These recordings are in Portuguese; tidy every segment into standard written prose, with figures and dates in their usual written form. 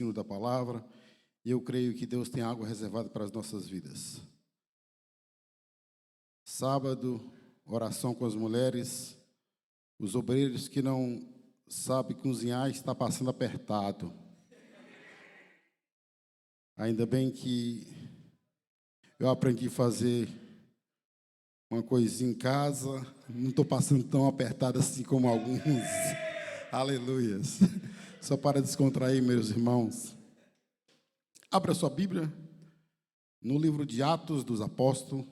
ensino da palavra, e eu creio que Deus tem algo reservado para as nossas vidas. Sábado, oração com as mulheres, os obreiros que não sabem cozinhar está passando apertado. Ainda bem que eu aprendi a fazer uma coisinha em casa, não estou passando tão apertado assim como alguns. Aleluias. Só para descontrair, meus irmãos. Abra sua Bíblia no livro de Atos dos Apóstolos,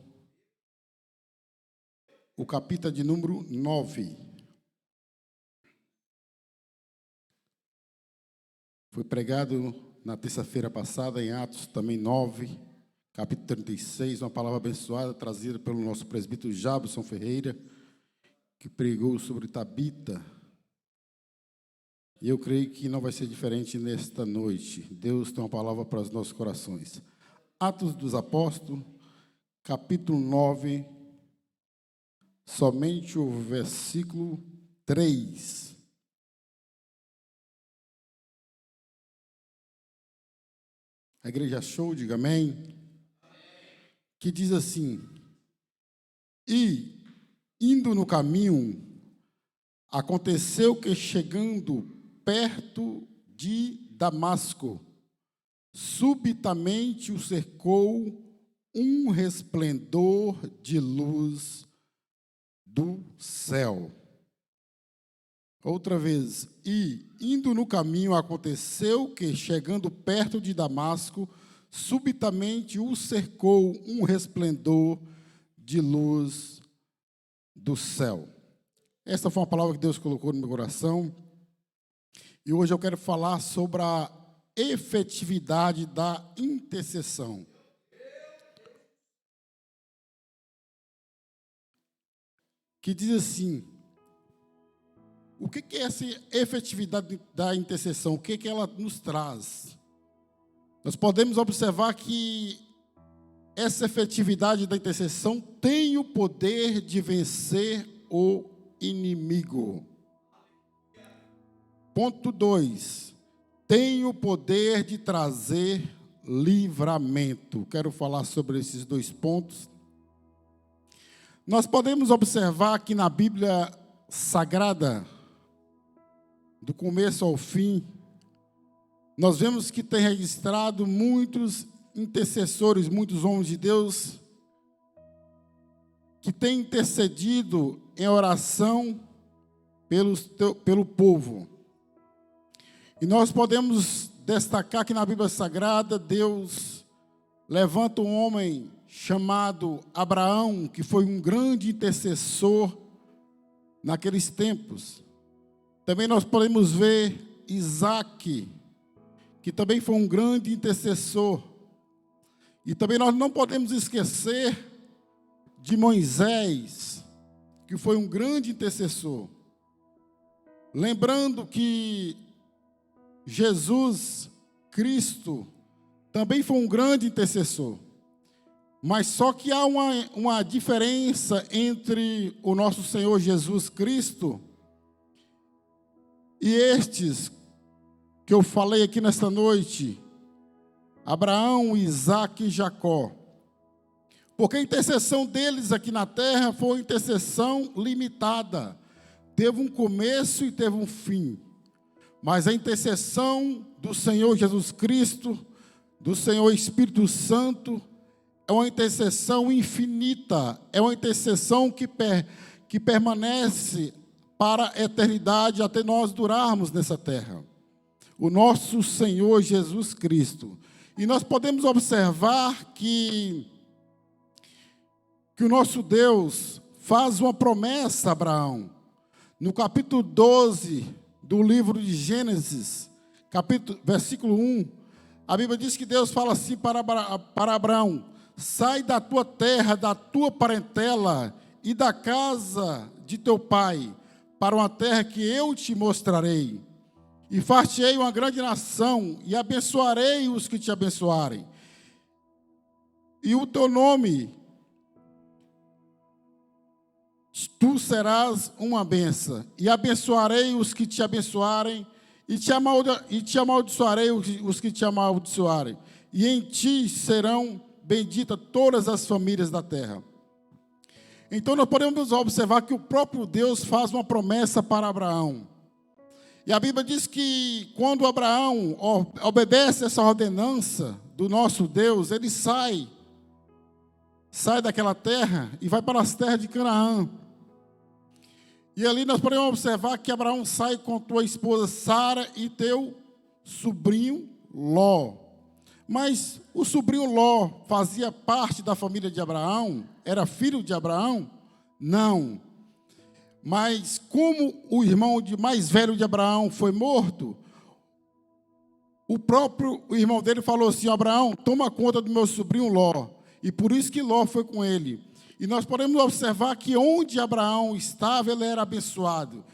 o capítulo de número 9. Foi pregado na terça-feira passada em Atos também 9, capítulo 36, uma palavra abençoada trazida pelo nosso presbítero Jabson Ferreira, que pregou sobre Tabita. E eu creio que não vai ser diferente nesta noite. Deus tem uma palavra para os nossos corações. Atos dos Apóstolos, capítulo 9, somente o versículo 3. A igreja achou, diga amém. Que diz assim: e, indo no caminho, aconteceu que, chegando perto de Damasco, subitamente o cercou um resplendor de luz do céu. Outra vez, e, indo no caminho, aconteceu que, chegando perto de Damasco, subitamente o cercou um resplendor de luz do céu. Essa foi uma palavra que Deus colocou no meu coração. E hoje eu quero falar sobre a efetividade da intercessão. Que diz assim: o que é essa efetividade da intercessão? O que ela nos traz? Nós podemos observar que essa efetividade da intercessão tem o poder de vencer o inimigo. Ponto 2. Tem o poder de trazer livramento. Quero falar sobre esses dois pontos. Nós podemos observar que na Bíblia Sagrada, do começo ao fim, nós vemos que tem registrado muitos intercessores, muitos homens de Deus, que têm intercedido em oração pelo povo. E nós podemos destacar que na Bíblia Sagrada, Deus levanta um homem chamado Abraão, que foi um grande intercessor naqueles tempos. Também nós podemos ver Isaac, que também foi um grande intercessor. E também nós não podemos esquecer de Moisés, que foi um grande intercessor. Lembrando que Jesus Cristo também foi um grande intercessor. Mas só que há uma diferença entre o nosso Senhor Jesus Cristo e estes que eu falei aqui nesta noite, Abraão, Isaac e Jacó. Porque a intercessão deles aqui na terra foi uma intercessão limitada. Teve um começo e teve um fim. Mas a intercessão do Senhor Jesus Cristo, do Senhor Espírito Santo, é uma intercessão infinita. É uma intercessão que permanece para a eternidade até nós durarmos nessa terra. O nosso Senhor Jesus Cristo. E nós podemos observar que o nosso Deus faz uma promessa a Abraão. No capítulo 12 do livro de Gênesis, versículo 1, a Bíblia diz que Deus fala assim para Abraão: sai da tua terra, da tua parentela e da casa de teu pai, para uma terra que eu te mostrarei. E far-te-ei uma grande nação, e abençoarei os que te abençoarem. E o teu nome, tu serás uma bênção. E abençoarei os que te abençoarem, e te amaldiçoarei os que te amaldiçoarem, e em ti serão benditas todas as famílias da terra. Então nós podemos observar que o próprio Deus faz uma promessa para Abraão. E a Bíblia diz que quando Abraão obedece essa ordenança do nosso Deus, ele sai daquela terra e vai para as terras de Canaã. E ali nós podemos observar que Abraão sai com tua esposa Sara e teu sobrinho Ló. Mas o sobrinho Ló fazia parte da família de Abraão? Era filho de Abraão? Não. Mas como o irmão mais velho de Abraão foi morto, o próprio irmão dele falou assim: Abraão, toma conta do meu sobrinho Ló. E por isso que Ló foi com ele. E nós podemos observar que onde Abraão estava, ele era abençoado.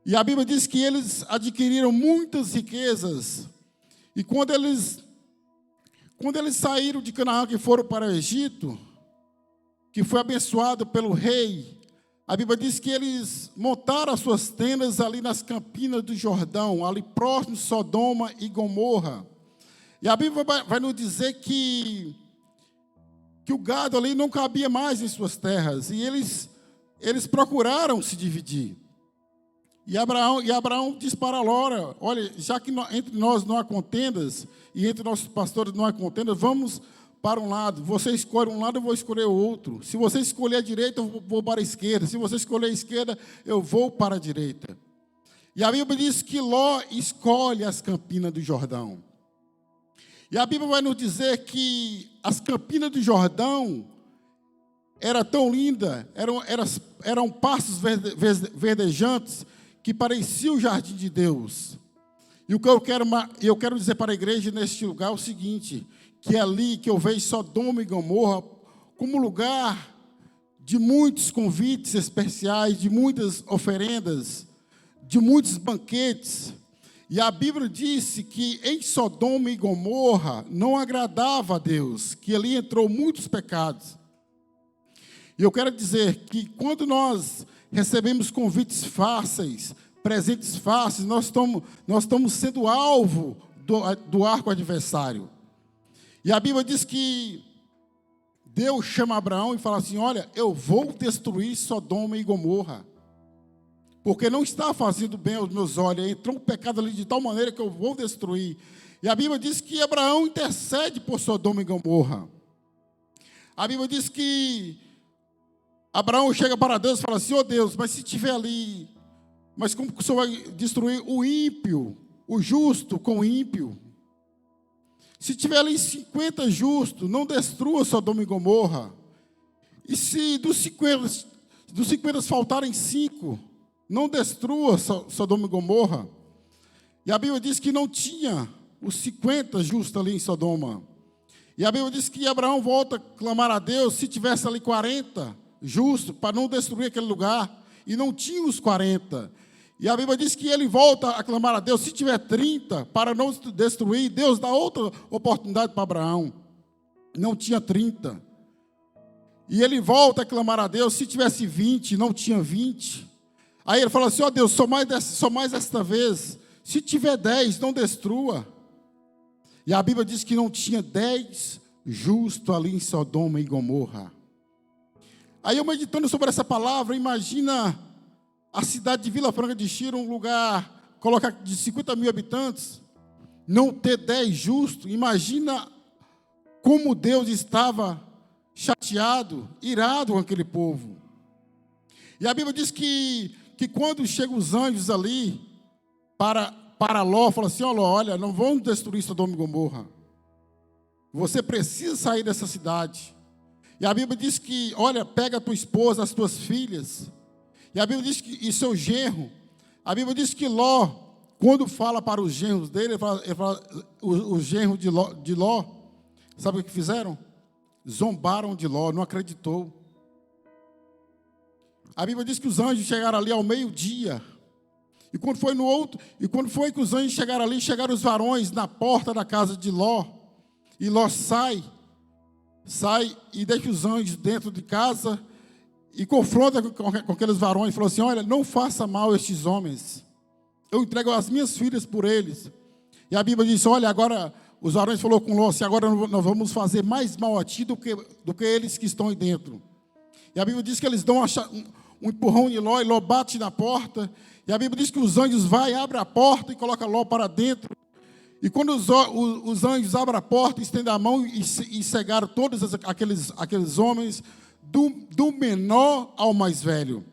E a Bíblia diz que eles adquiriram muitas riquezas. E quando eles saíram de Canaã, que foram para o Egito, que foi abençoado pelo rei, a Bíblia diz que eles montaram as suas tendas ali nas campinas do Jordão, ali próximo de Sodoma e Gomorra. E a Bíblia vai nos dizer que o gado ali não cabia mais em suas terras, e eles procuraram se dividir. E Abraão diz para Ló: olha, já que entre nós não há contendas, e entre nossos pastores não há contendas, vamos para um lado. Você escolhe um lado, eu vou escolher o outro. Se você escolher a direita, eu vou para a esquerda. Se você escolher a esquerda, eu vou para a direita. E a Bíblia diz que Ló escolhe as campinas do Jordão. E a Bíblia vai nos dizer que as campinas do Jordão eram tão lindas, eram pastos verdejantes, que parecia o jardim de Deus. E o que eu quero dizer para a igreja neste lugar é o seguinte: que é ali que eu vejo Sodoma e Gomorra como lugar de muitos convites especiais, de muitas oferendas, de muitos banquetes. E a Bíblia disse que em Sodoma e Gomorra não agradava a Deus, que ali entrou muitos pecados. E eu quero dizer que quando nós recebemos convites fáceis, presentes fáceis, nós estamos sendo alvo do arco adversário. E a Bíblia diz que Deus chama Abraão e fala assim: olha, eu vou destruir Sodoma e Gomorra, porque não está fazendo bem aos meus olhos. Entrou um pecado ali de tal maneira que eu vou destruir. E a Bíblia diz que Abraão intercede por Sodoma e Gomorra. A Bíblia diz que Abraão chega para Deus e fala assim: Deus, mas se tiver ali, mas como que o Senhor vai destruir o ímpio, o justo com o ímpio? Se tiver ali 50 justos, não destrua Sodoma e Gomorra. E se dos 50 faltarem 5, não destrua Sodoma e Gomorra. E a Bíblia diz que não tinha os 50 justos ali em Sodoma. E a Bíblia diz que Abraão volta a clamar a Deus se tivesse ali 40 justos, para não destruir aquele lugar. E não tinha os 40. E a Bíblia diz que ele volta a clamar a Deus se tiver 30, para não destruir. Deus dá outra oportunidade para Abraão. Não tinha 30. E ele volta a clamar a Deus se tivesse 20, não tinha 20. Aí ele fala assim: Deus, só mais esta vez. Se tiver 10, não destrua. E a Bíblia diz que não tinha 10 justos ali em Sodoma e Gomorra. Aí eu meditando sobre essa palavra, imagina a cidade de Vila Franca de Xira, um lugar, colocar de 50 mil habitantes, não ter 10 justos. Imagina como Deus estava chateado, irado com aquele povo. E a Bíblia diz que quando chegam os anjos ali, para Ló, fala assim: Ló, olha, não vamos destruir Sodoma e Gomorra. Você precisa sair dessa cidade. E a Bíblia diz que, olha, pega a tua esposa, as tuas filhas. E a Bíblia diz que, e seu genro. A Bíblia diz que Ló, quando fala para os genros dele, ele fala os genros de Ló, sabe o que fizeram? Zombaram de Ló, não acreditou. A Bíblia diz que os anjos chegaram ali ao meio-dia. E quando foi que os anjos chegaram ali, chegaram os varões na porta da casa de Ló. E Ló sai e deixa os anjos dentro de casa e confronta com aqueles varões. Falou assim: olha, não faça mal a estes homens. eu entrego as minhas filhas por eles. E a Bíblia diz, olha, agora, os varões falou com Ló, agora nós vamos fazer mais mal a ti do que eles que estão aí dentro. E a Bíblia diz que eles dão um empurrão em Ló, e Ló bate na porta. E a Bíblia diz que os anjos abrem a porta e colocam Ló para dentro. E quando os anjos abrem a porta, estendem a mão e cegaram todos aqueles homens, do menor ao mais velho.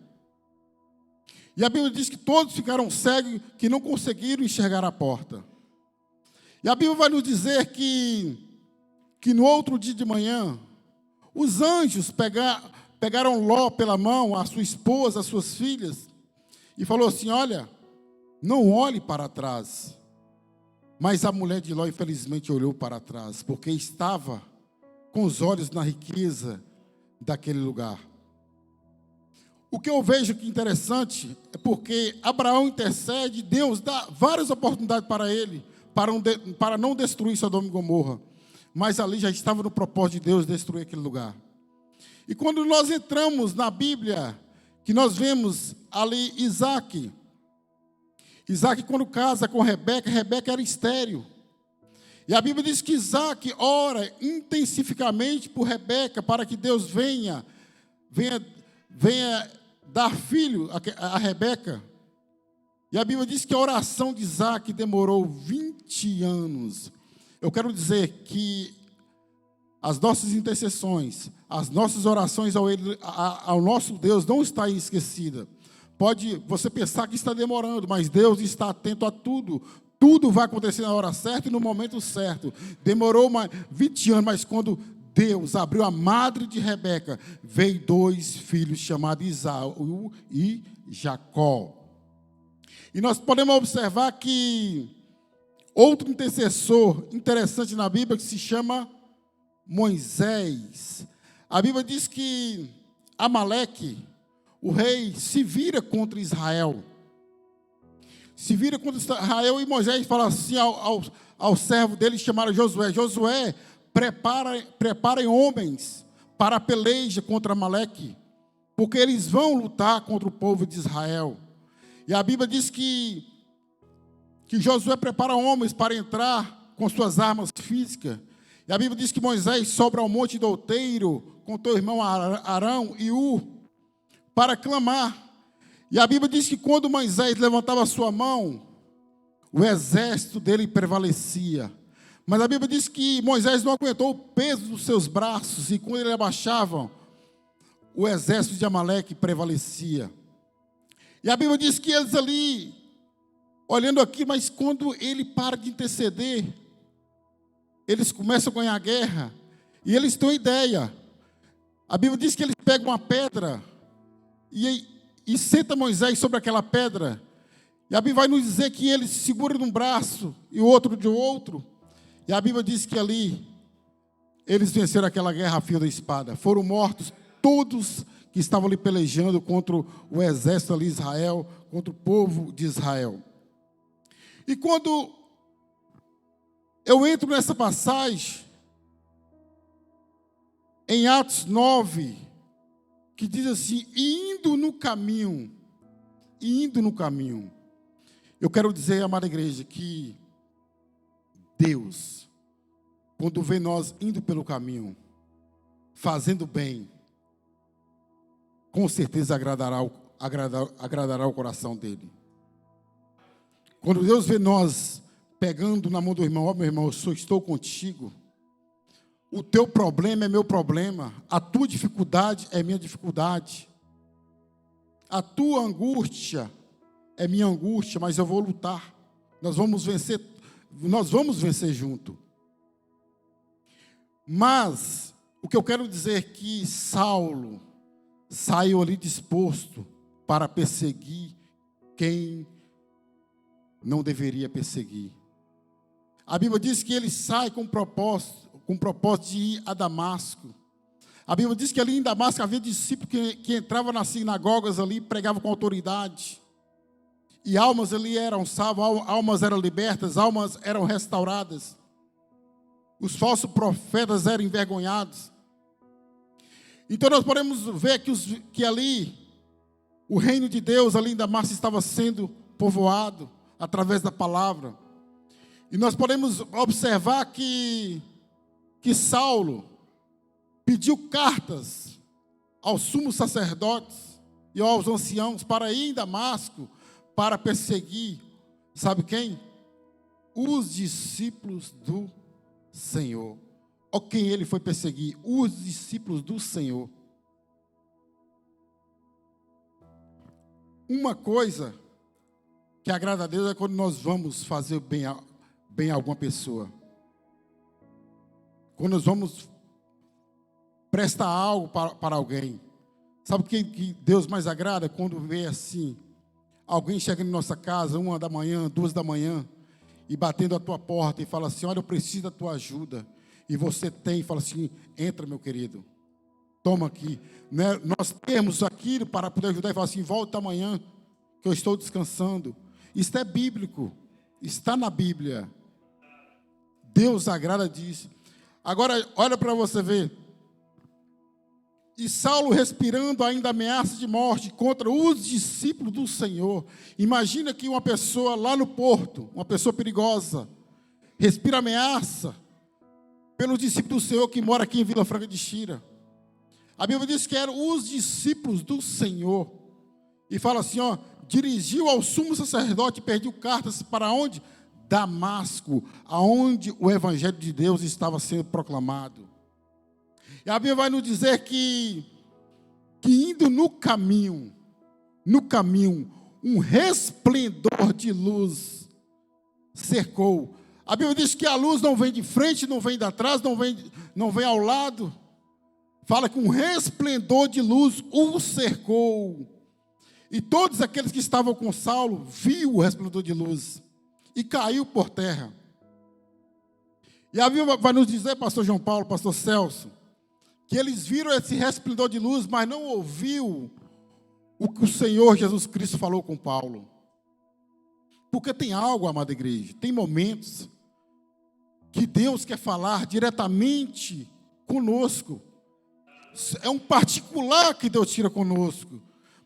E a Bíblia diz que todos ficaram cegos, que não conseguiram enxergar a porta. E a Bíblia vai nos dizer que no outro dia de manhã, os anjos pegaram Ló pela mão, a sua esposa, as suas filhas, e falou assim, olha, não olhe para trás. Mas a mulher de Ló, infelizmente, olhou para trás, porque estava com os olhos na riqueza daquele lugar. O que eu vejo que interessante é porque Abraão intercede, Deus dá várias oportunidades para ele, para não destruir Sodoma e Gomorra. Mas ali já estava no propósito de Deus destruir aquele lugar. E quando nós entramos na Bíblia, que nós vemos ali Isaac, quando casa com Rebeca, Rebeca era estéril. E a Bíblia diz que Isaac ora intensificamente por Rebeca, para que Deus venha dar filho a Rebeca. E a Bíblia diz que a oração de Isaac demorou 20 anos. Eu quero dizer que as nossas intercessões, as nossas orações ao nosso Deus não está aí esquecida. Pode você pensar que está demorando, mas Deus está atento a tudo. Tudo vai acontecer na hora certa e no momento certo. Demorou 20 anos, mas quando Deus abriu a madre de Rebeca, veio 2 filhos chamados Esaú e Jacó. E nós podemos observar que outro intercessor interessante na Bíblia que se chama Moisés. A Bíblia diz que Amaleque, o rei, se vira contra Israel. Se vira contra Israel e Moisés fala assim ao servo dele chamado Josué. Josué, preparem homens para a peleja contra Amaleque, porque eles vão lutar contra o povo de Israel. E a Bíblia diz que Josué prepara homens para entrar com suas armas físicas. E a Bíblia diz que Moisés sobe ao monte do outeiro com teu irmão Arão e para clamar. E a Bíblia diz que quando Moisés levantava a sua mão, o exército dele prevalecia. Mas a Bíblia diz que Moisés não aguentou o peso dos seus braços, e quando ele abaixava, o exército de Amaleque prevalecia. E a Bíblia diz que eles ali, olhando aqui, mas quando ele para de interceder, eles começam a ganhar a guerra, e eles têm ideia. A Bíblia diz que eles pegam uma pedra, e senta Moisés sobre aquela pedra, e a Bíblia vai nos dizer que ele se segura de um braço, e o outro de outro, e a Bíblia diz que ali, eles venceram aquela guerra a fio da espada, foram mortos todos que estavam ali pelejando contra o exército ali de Israel, contra o povo de Israel. E quando eu entro nessa passagem, em Atos 9, que diz assim, indo no caminho, eu quero dizer, amada igreja, que Deus, quando vê nós indo pelo caminho, fazendo bem, com certeza agradará o coração dele. Quando Deus vê nós pegando na mão do irmão, ó meu irmão, eu estou contigo, o teu problema é meu problema, a tua dificuldade é minha dificuldade, a tua angústia é minha angústia, mas eu vou lutar, nós vamos vencer junto. Mas o que eu quero dizer é que Saulo saiu ali disposto para perseguir quem não deveria perseguir. A Bíblia diz que ele sai com propósito de ir a Damasco. A Bíblia diz que ali em Damasco havia discípulos que entravam nas sinagogas ali e pregavam com autoridade. E almas ali eram salvas, almas eram libertas, almas eram restauradas. Os falsos profetas eram envergonhados. Então nós podemos ver que ali, o reino de Deus ali em Damasco estava sendo povoado. através da palavra. E nós podemos observar que Saulo pediu cartas aos sumos sacerdotes e aos anciãos para ir em Damasco para perseguir, sabe quem? Os discípulos do Senhor. Ou quem ele foi perseguir? Os discípulos do Senhor. Uma coisa que agrada a Deus é quando nós vamos fazer bem a alguma pessoa. Quando nós vamos prestar algo para alguém. Sabe o que Deus mais agrada? Quando vê assim, alguém chega em nossa casa, 1 da manhã, 2 da manhã, e batendo a tua porta e fala assim, olha, eu preciso da tua ajuda. E você tem, e fala assim, entra, meu querido, toma aqui. Né? Nós temos aquilo para poder ajudar e falar assim, volta amanhã, que eu estou descansando. Isso é bíblico, está na Bíblia. Deus agrada disso. Agora, olha para você ver. E Saulo respirando ainda ameaça de morte contra os discípulos do Senhor. Imagina que uma pessoa lá no porto, uma pessoa perigosa, respira ameaça pelos discípulos do Senhor que mora aqui em Vila Franca de Xira. A Bíblia diz que eram os discípulos do Senhor. E fala assim, ó, dirigiu ao sumo sacerdote e pediu cartas para onde? Damasco, aonde o evangelho de Deus estava sendo proclamado. E a Bíblia vai nos dizer que indo no caminho, um resplendor de luz cercou. A Bíblia diz que a luz não vem de frente, não vem de atrás, não vem ao lado. Fala que um resplendor de luz o cercou. E todos aqueles que estavam com Saulo viu o resplendor de luz e caiu por terra. E a Bíblia vai nos dizer, pastor João Paulo, pastor Celso, que eles viram esse resplendor de luz, mas não ouviu o que o Senhor Jesus Cristo falou com Paulo. Porque tem algo, amada igreja, tem momentos que Deus quer falar diretamente conosco. É um particular que Deus tira conosco.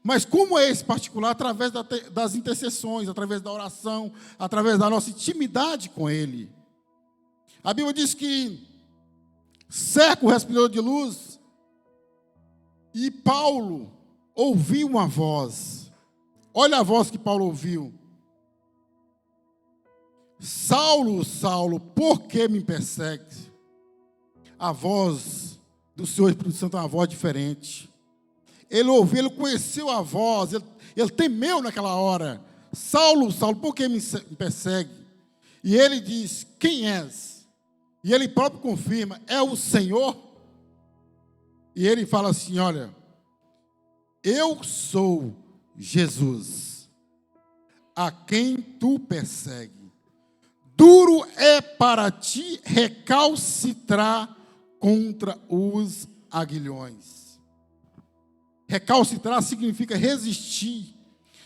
Mas como é esse particular? Através das intercessões, através da oração, através da nossa intimidade com Ele. A Bíblia diz que cerca o resplendor de luz e Paulo ouviu uma voz. Olha a voz que Paulo ouviu. Saulo, Saulo, por que me persegues? A voz do Senhor Espírito Santo é uma voz diferente. Ele ouviu, ele conheceu a voz, ele temeu naquela hora. Saulo, Saulo, por que me persegue? E ele diz, quem és? E ele próprio confirma, é o Senhor? E ele fala assim, olha, eu sou Jesus, a quem tu persegue. Duro é para ti recalcitrar contra os aguilhões. Recalcitrar significa resistir,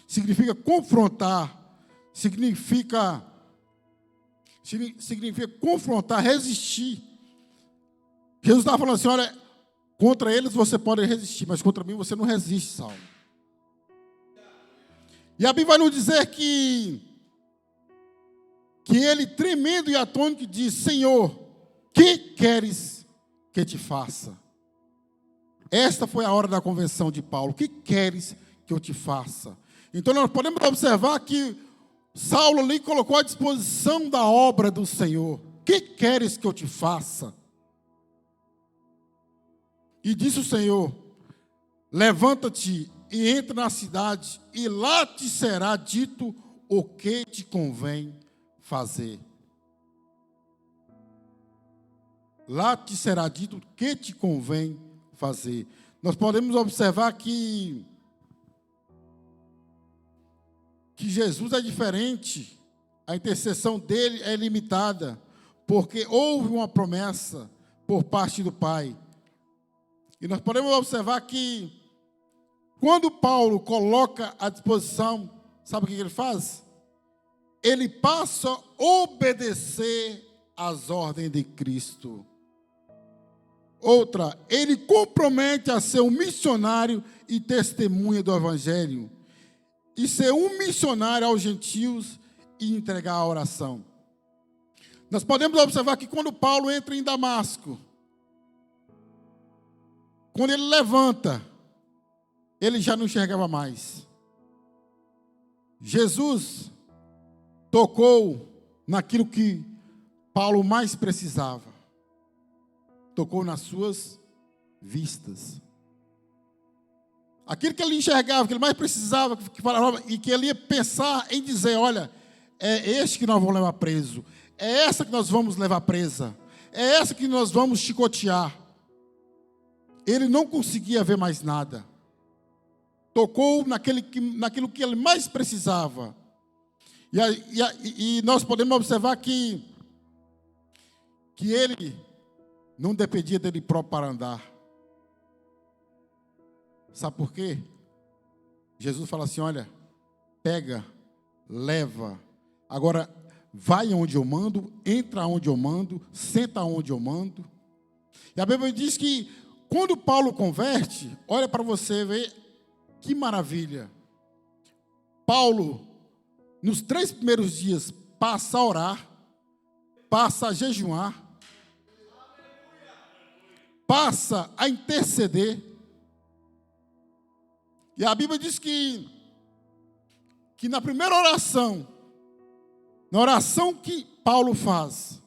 significa confrontar, significa confrontar, resistir. Jesus estava falando assim, olha, contra eles você pode resistir, mas contra mim você não resiste, Saulo. E a Bíblia vai nos dizer que ele, tremendo e atônito, diz, Senhor, que queres que te faça? Esta foi a hora da convenção de Paulo. O que queres que eu te faça? Então nós podemos observar que Saulo ali colocou à disposição da obra do Senhor. O que queres que eu te faça? E disse o Senhor, levanta-te e entra na cidade, e lá te será dito o que te convém fazer. Lá te será dito o que te convém fazer. Nós podemos observar que Jesus é diferente, a intercessão dele é limitada, porque houve uma promessa por parte do Pai. E nós podemos observar que quando Paulo coloca à disposição, sabe o que ele faz? Ele passa a obedecer às ordens de Cristo. Outra, ele compromete a ser um missionário e testemunha do Evangelho. E ser um missionário aos gentios e entregar a oração. Nós podemos observar que quando Paulo entra em Damasco, quando ele levanta, ele já não enxergava mais. Jesus tocou naquilo que Paulo mais precisava. Tocou nas suas vistas. Aquilo que ele enxergava, que ele mais precisava, que falava, e que ele ia pensar em dizer, olha, é este que nós vamos levar preso. É essa que nós vamos levar presa. É essa que nós vamos chicotear. Ele não conseguia ver mais nada. Tocou naquilo que ele mais precisava. E nós podemos observar que ele não dependia dele próprio para andar. Sabe por quê? Jesus fala assim, olha, pega, leva. Agora, vai onde eu mando, entra onde eu mando, senta onde eu mando. E a Bíblia diz que quando Paulo converte, olha para você ver que maravilha. Paulo, nos 3 primeiros dias, passa a orar, passa a jejuar, passa a interceder. E a Bíblia diz que na primeira oração, na oração que Paulo faz,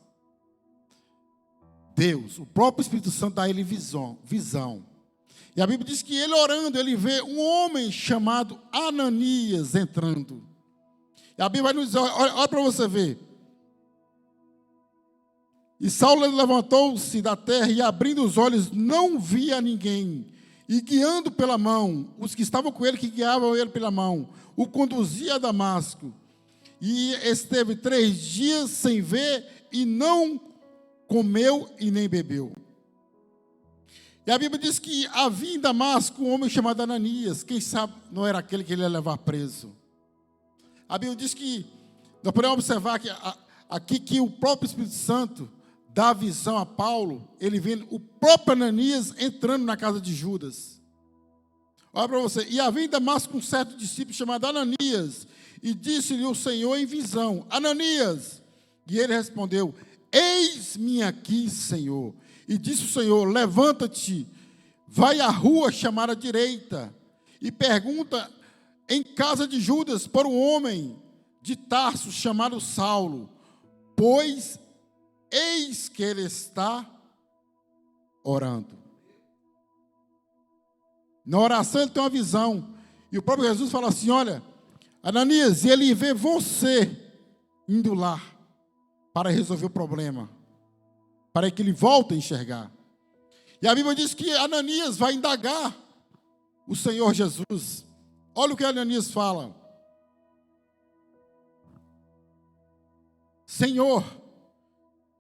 Deus, o próprio Espírito Santo dá a ele visão. E a Bíblia diz que ele orando, ele vê um homem chamado Ananias entrando. E a Bíblia vai nos dizer, olha para você ver. E Saulo levantou-se da terra e abrindo os olhos, não via ninguém. E guiando pela mão, os que estavam com ele, que guiavam ele pela mão, o conduzia a Damasco. E esteve 3 dias sem ver e não comeu e nem bebeu. E a Bíblia diz que havia em Damasco um homem chamado Ananias. Quem sabe não era aquele que ele ia levar preso. A Bíblia diz que, nós podemos observar que aqui que o próprio Espírito Santo dá a visão a Paulo, ele vê o próprio Ananias entrando na casa de Judas. Olha para você, e havia em Damasco um certo discípulo chamado Ananias, e disse-lhe o Senhor em visão, Ananias, e ele respondeu, eis-me aqui, Senhor. E disse o Senhor, levanta-te, vai à rua chamada direita, e pergunta em casa de Judas por um homem de Tarso chamado Saulo, pois eis que ele está orando. Na oração ele tem uma visão. E o próprio Jesus fala assim, olha, Ananias, e ele vê você indo lá para resolver o problema, para que ele volte a enxergar. E a Bíblia diz que Ananias vai indagar o Senhor Jesus. Olha o que Ananias fala. Senhor,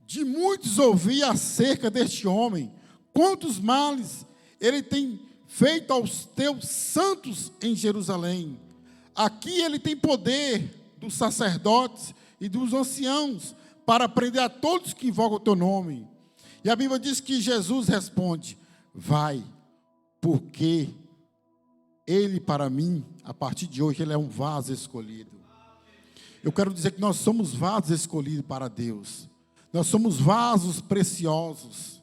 de muitos ouvi acerca deste homem, quantos males ele tem feito aos teus santos em Jerusalém. Aqui ele tem poder dos sacerdotes e dos anciãos para prender a todos que invocam o teu nome. E a Bíblia diz que Jesus responde, vai, porque ele para mim, a partir de hoje, ele é um vaso escolhido. Eu quero dizer que nós somos vasos escolhidos para Deus. Nós somos vasos preciosos.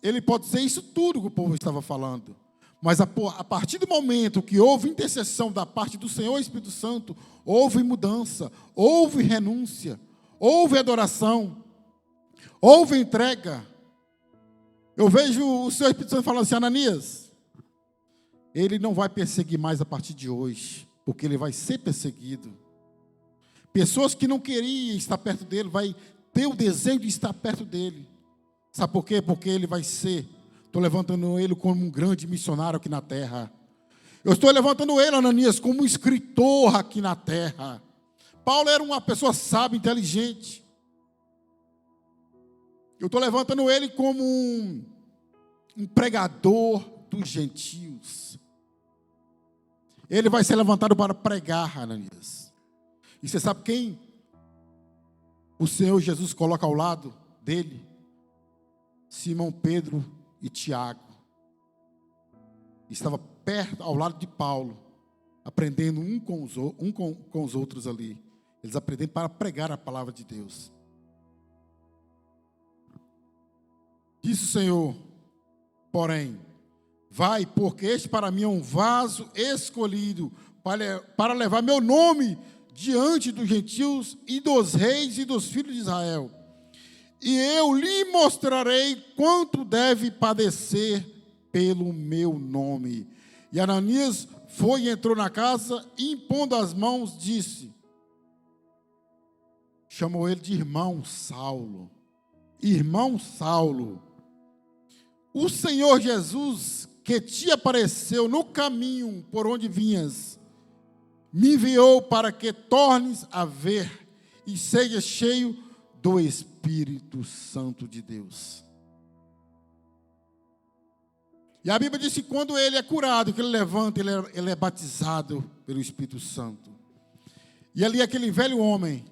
Ele pode ser isso tudo que o povo estava falando. Mas a partir do momento que houve intercessão da parte do Senhor Espírito Santo, houve mudança, houve renúncia, houve adoração, houve entrega. Eu vejo o Senhor Espírito Santo falando assim, Ananias, ele não vai perseguir mais a partir de hoje, porque ele vai ser perseguido. Pessoas que não queriam estar perto dele, vai ter o desejo de estar perto dele. Sabe por quê? Porque ele vai ser, estou levantando ele como um grande missionário aqui na terra. Eu estou levantando ele, Ananias, como um escritor aqui na terra. Paulo era uma pessoa sábia, inteligente. Eu estou levantando ele como um pregador dos gentios. Ele vai ser levantado para pregar, Ananias. E você sabe quem o Senhor Jesus coloca ao lado dele? Simão Pedro e Tiago. Estava perto, ao lado de Paulo. aprendendo com os outros ali. Eles aprendem para pregar a palavra de Deus. Disse o Senhor, porém, vai, porque este para mim é um vaso escolhido para levar meu nome diante dos gentios e dos reis e dos filhos de Israel. E eu lhe mostrarei quanto deve padecer pelo meu nome. E Ananias foi e entrou na casa, e impondo as mãos, disse, chamou ele de irmão Saulo. Irmão Saulo, o Senhor Jesus, que te apareceu no caminho por onde vinhas, me enviou para que tornes a ver e seja cheio do Espírito Santo de Deus. E a Bíblia diz que quando ele é curado, que ele levanta, ele é batizado pelo Espírito Santo. E ali aquele velho homem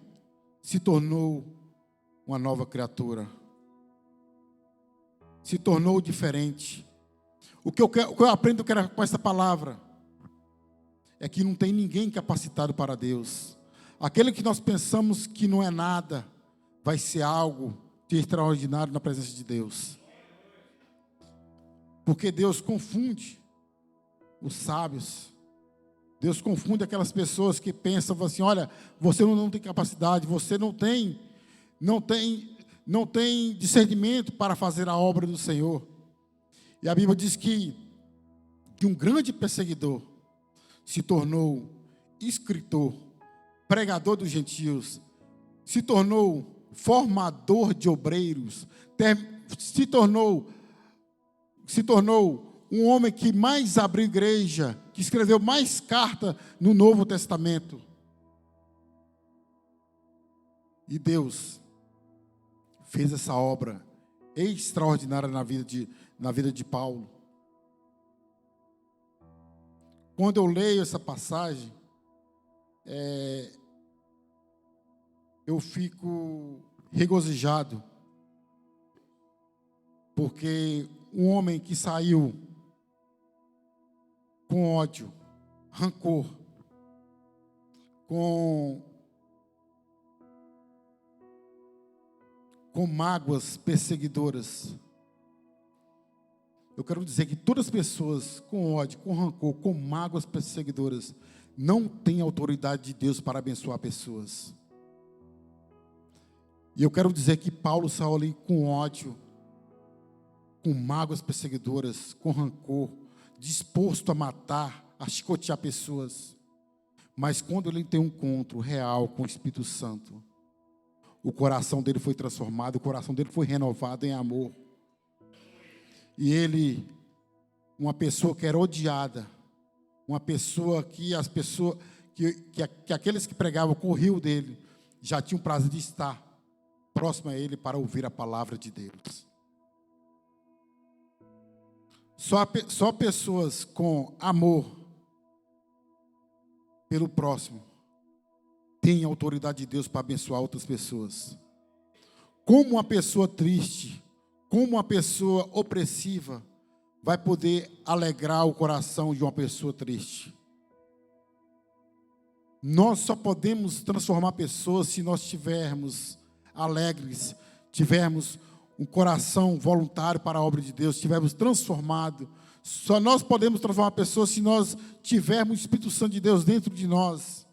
se tornou uma nova criatura. Se tornou diferente. O que eu aprendo com essa palavra é que não tem ninguém capacitado para Deus. Aquele que nós pensamos que não é nada, vai ser algo de extraordinário na presença de Deus. Porque Deus confunde os sábios. Deus confunde aquelas pessoas que pensam assim, olha, você não tem capacidade, você não tem discernimento para fazer a obra do Senhor. E a Bíblia diz que um grande perseguidor se tornou escritor, pregador dos gentios, se tornou formador de obreiros, se tornou um homem que mais abriu igreja, que escreveu mais carta no Novo Testamento. E Deus fez essa obra extraordinária na vida de Paulo. Quando eu leio essa passagem, eu fico regozijado, porque um homem que saiu com ódio, rancor, com mágoas perseguidoras. Eu quero dizer que todas as pessoas com ódio, com rancor, com mágoas perseguidoras, não têm autoridade de Deus para abençoar pessoas. E eu quero dizer que Paulo saiu ali com ódio, com mágoas perseguidoras, com rancor, disposto a matar, a chicotear pessoas. Mas quando ele tem um encontro real com o Espírito Santo, o coração dele foi transformado, o coração dele foi renovado em amor. E ele, uma pessoa que era odiada, uma pessoa que aqueles que pregavam corriam dele, já tinham o prazer de estar próximo a ele para ouvir a palavra de Deus. Só pessoas com amor pelo próximo têm autoridade de Deus para abençoar outras pessoas. Como uma pessoa triste, como uma pessoa opressiva, vai poder alegrar o coração de uma pessoa triste? Nós só podemos transformar pessoas se nós estivermos alegres, tivermos um coração voluntário para a obra de Deus, estivermos transformados. Só nós podemos transformar pessoas se nós tivermos o Espírito Santo de Deus dentro de nós,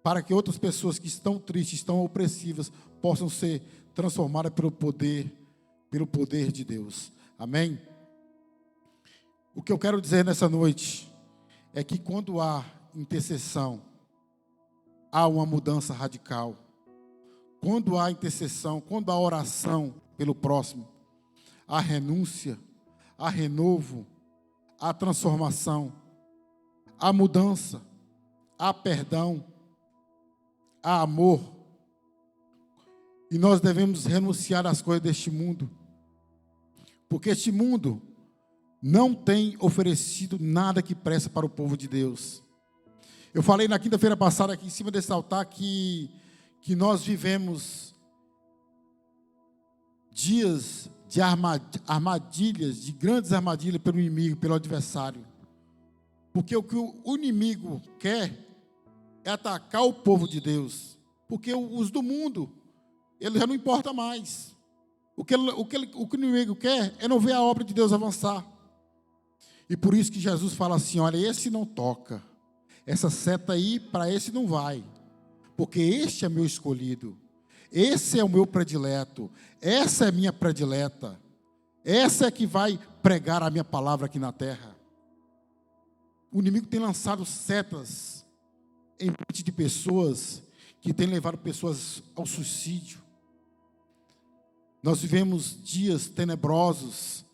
para que outras pessoas que estão tristes, estão opressivas, possam ser transformadas pelo poder de Deus. Amém? O que eu quero dizer nessa noite é que quando há intercessão, há uma mudança radical. Quando há intercessão, quando há oração pelo próximo, há renúncia, há renovo, há transformação, há mudança, há perdão, há amor. E nós devemos renunciar às coisas deste mundo, porque este mundo não tem oferecido nada que preste para o povo de Deus. Eu falei na quinta-feira passada aqui em cima desse altar que nós vivemos dias de armadilhas, de grandes armadilhas pelo inimigo, pelo adversário. Porque o que o inimigo quer é atacar o povo de Deus. Porque os do mundo, ele já não importa mais. O que o inimigo quer é não ver a obra de Deus avançar. E por isso que Jesus fala assim: olha, esse não toca. Essa seta aí, para esse não vai. Porque este é meu escolhido. Esse é o meu predileto. Essa é a minha predileta. Essa é que vai pregar a minha palavra aqui na terra. O inimigo tem lançado setas em mente de pessoas que têm levado pessoas ao suicídio. Nós vivemos dias tenebrosos,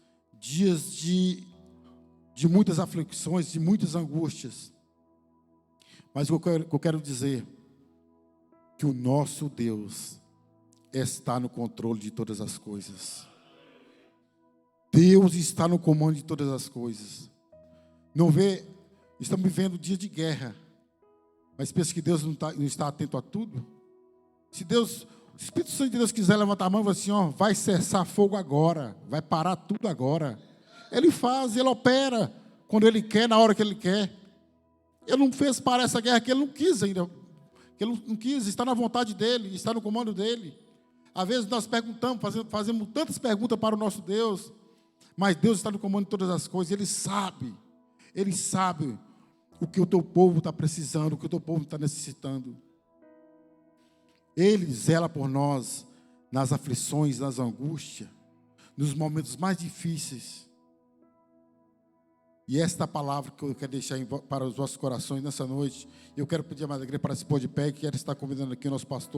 dias de muitas aflições, de muitas angústias. Mas o que eu quero dizer, que o nosso Deus está no controle de todas as coisas. Deus está no comando de todas as coisas. Não vê, estamos vivendo dias de guerra, mas pensa que Deus não está atento a tudo? Se o Espírito Santo de Deus quiser levantar a mão e falar assim, ó, vai cessar fogo agora, vai parar tudo agora. Ele faz, ele opera quando ele quer, na hora que ele quer. Ele não fez parar essa guerra que ele não quis ainda. Que ele não quis, está na vontade dele, está no comando dele. Às vezes nós perguntamos, fazemos tantas perguntas para o nosso Deus, mas Deus está no comando de todas as coisas. Ele sabe o que o teu povo está precisando, o que o teu povo está necessitando. Ele zela por nós nas aflições, nas angústias, nos momentos mais difíceis. E esta palavra que eu quero deixar para os vossos corações nessa noite, eu quero pedir a Madre Igreja para se pôr de pé, e quero estar convidando aqui o nosso pastor.